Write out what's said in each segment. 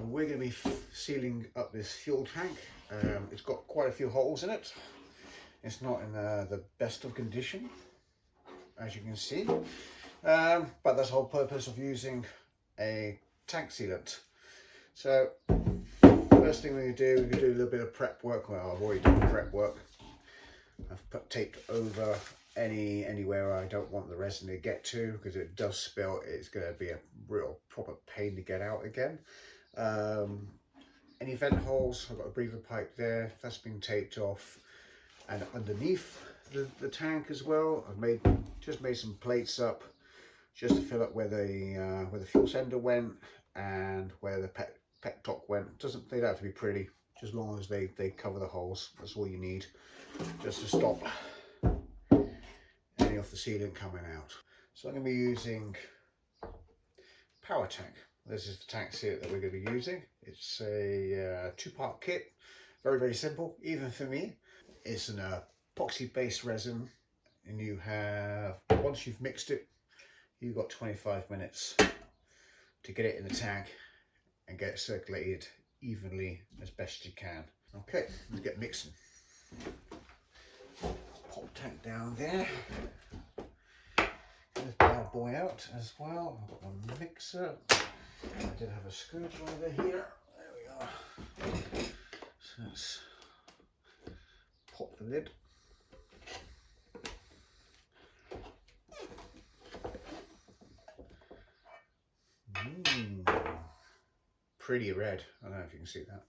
we're going to be sealing up this fuel tank. It's got quite a few holes in it. It's not in the best of condition, as you can see, but that's the whole purpose of using a tank sealant. So first thing we do, a little bit of prep work. Well, I've already done prep work. I've put tape over anywhere I don't want the resin to get to, because if it does spill, it's going to be a real proper pain to get out again. Any vent holes, I've got a breather pipe there, that's been taped off, and underneath the tank as well, I've just made some plates up just to fill up where the fuel sender went and where the petcock went. They don't have to be pretty, just as long as they cover the holes. That's all you need, just to stop any of the sealant coming out. So I'm going to be using power tank. This is the tank sealant that we're going to be using. It's a two-part kit, very simple, even for me. It's an epoxy based resin, and you have, once you've mixed it, you've got 25 minutes to get it in the tank and get it circulated evenly as best you can. Okay, let's get mixing. Pop tank down there. Get this bad boy out as well. I've got my mixer. I did have a screwdriver here. There we are. So let's pop the lid. Pretty red. I don't know if you can see that.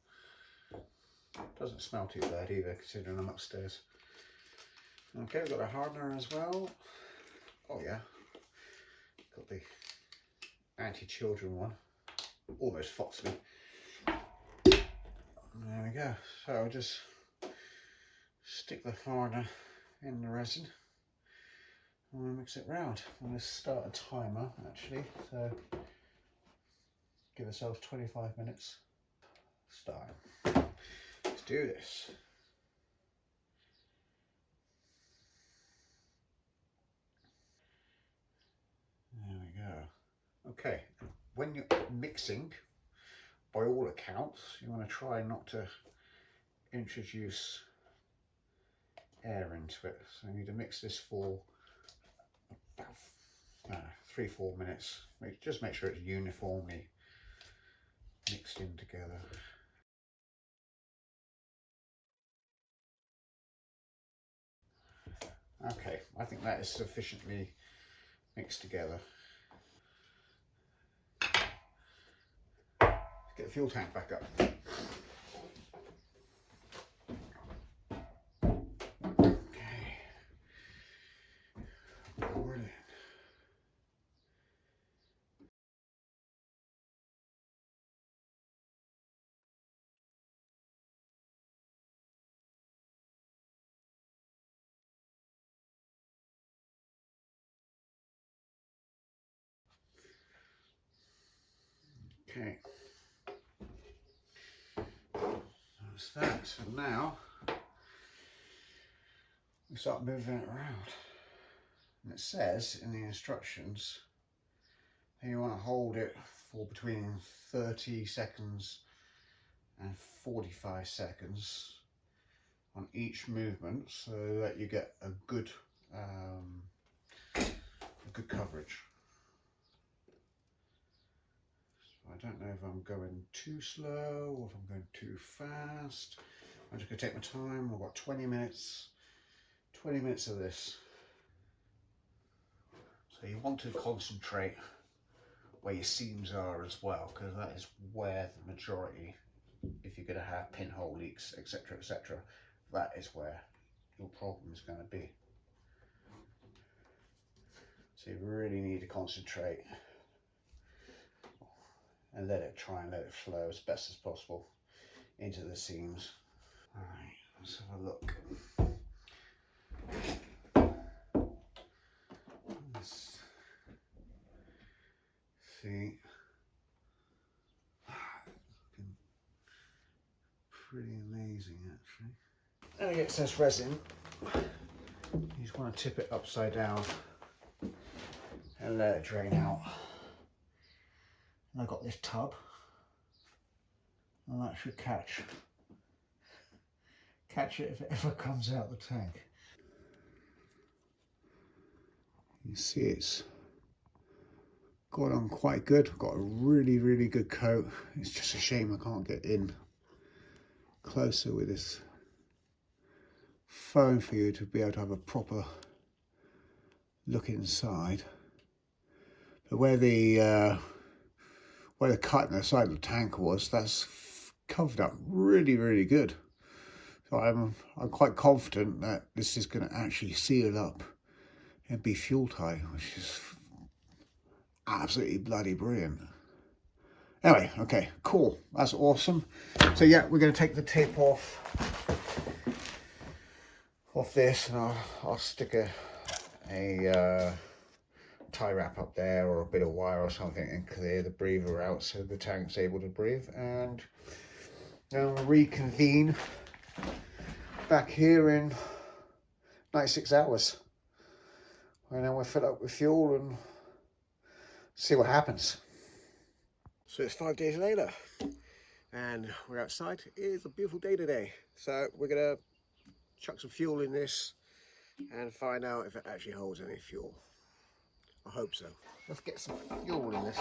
Doesn't smell too bad either, considering I'm upstairs. Okay, we've got a hardener as well. Oh yeah, got the anti-children one. Almost foxed me. There we go. So I'll just stick the hardener in the resin and we'll mix it round. I'm going to start a timer actually, so give ourselves 25 minutes. Start. Let's do this. There we go. Okay, when you're mixing, by all accounts, you want to try not to introduce air into it. So you need to mix this for about 3-4 minutes. Just make sure it's uniformly mixed in together. Okay, I think that is sufficiently mixed together. Let's get the fuel tank back up. Okay. Brilliant. Okay. That's that. So now we start moving it around. And it says in the instructions that you want to hold it for between 30 seconds and 45 seconds on each movement, so that you get a good coverage. So I don't know if I'm going too slow or if I'm going too fast. I'm just going to take my time. I've got 20 minutes of this. So you want to concentrate where your seams are as well, because that is where the majority, if you're going to have pinhole leaks, etc., etc., that is where your problem is going to be. So you really need to concentrate and let it flow as best as possible into the seams. All right, let's have a look. Let's see. Looking pretty amazing actually. Any excess resin, you just want to tip it upside down and let it drain out. And I've got this tub. and that should catch it if it ever comes out the tank. You see it's got on quite good, got a really good coat. It's just a shame I can't get in closer with this phone for you to be able to have a proper look inside. But where the cut in the side of the tank was, that's covered up really good. So I'm quite confident that this is going to actually seal up and be fuel tight, which is absolutely bloody brilliant. Anyway, okay, cool, that's awesome. So yeah, we're going to take the tip off this, and I'll stick a tie wrap up there or a bit of wire or something and clear the breather out so the tank's able to breathe, and then we'll reconvene back here in 96 hours, and then we'll fill up with fuel and see what happens. So it's 5 days later and we're outside. It is a beautiful day today, so we're gonna chuck some fuel in this and find out if it actually holds any fuel. I hope so. Let's get some fuel in this.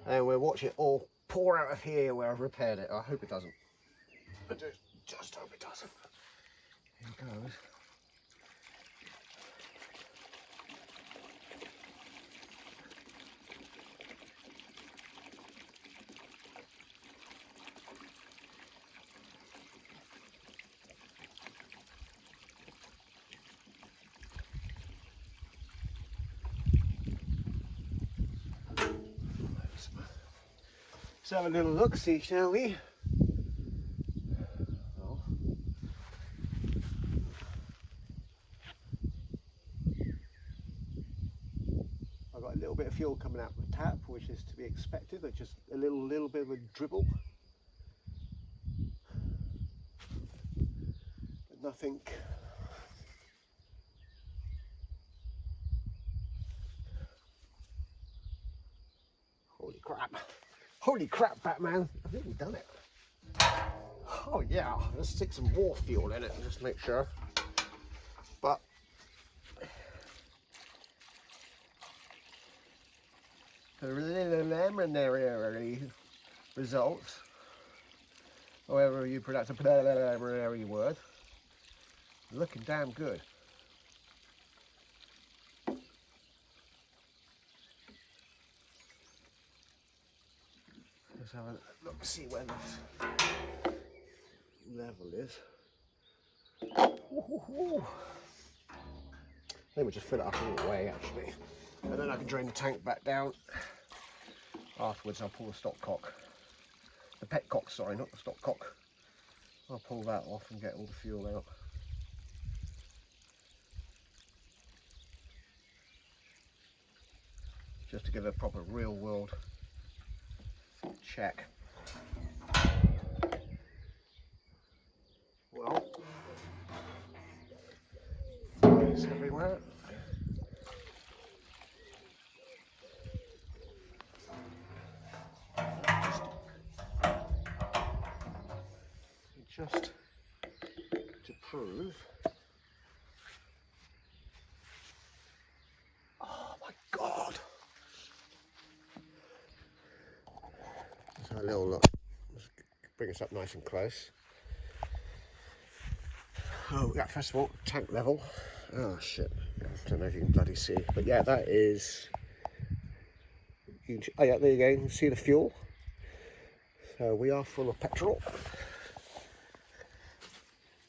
And we'll watch it all pour out of here where I've repaired it. I hope it doesn't. I just hope it doesn't. Here it goes. Let's have a little look, see, shall we? Oh. I've got a little bit of fuel coming out of the tap, which is to be expected, but just a little bit of a dribble. But nothing. Holy crap, Batman. I think we've done it. Oh yeah, let's stick some more fuel in it and just make sure. But preliminary results, however you pronounce a preliminary word, looking damn good. Let's have a look, see where this level is. I think we'll just fill it up all the way actually, and then I can drain the tank back down. Afterwards I'll pull the stock cock, the petcock, sorry, not the stock cock. I'll pull that off and get all the fuel out. Just to give it a proper real world check. Well, it's everywhere. Just to prove. Oh my God! Let's have a little look. Let's bring us up nice and close. Oh, yeah, first of all, tank level. Oh shit, I don't know if you can bloody see, but yeah, that is huge. Oh yeah, there you go, you can see the fuel. So we are full of petrol.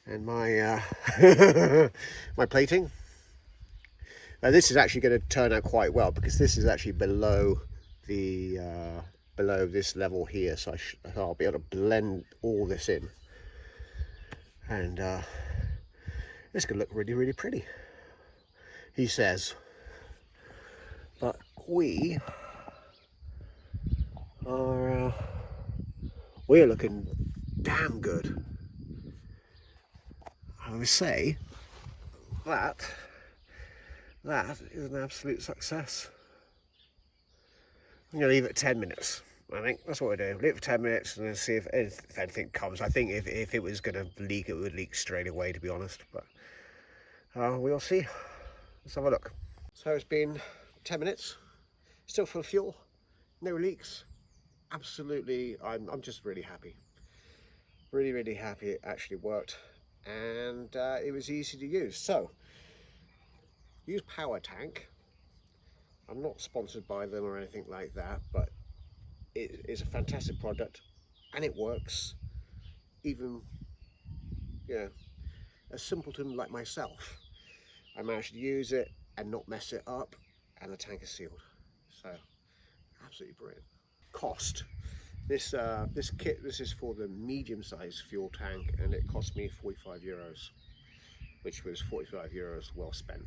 And my my plating. Now this is actually going to turn out quite well because this is actually below the below this level here, so I'll be able to blend all this in, and it's going to look really pretty, he says. But we are we're looking damn good. I would say that is an absolute success. I'm going to leave it 10 minutes. I think that's what we do. Leave it for 10 minutes and then see if anything comes. I think if it was going to leak, it would leak straight away, to be honest. But we'll see. Let's have a look. So it's been 10 minutes. Still full of fuel. No leaks. Absolutely, I'm just really happy. Really happy it actually worked. And it was easy to use. So, use Power Tank. I'm not sponsored by them or anything like that, but it is a fantastic product and it works. Even, you know, a simpleton like myself, I managed to use it and not mess it up, and the tank is sealed. So, absolutely brilliant. Cost. This kit, this is for the medium-sized fuel tank, and it cost me €45, which was €45 well spent.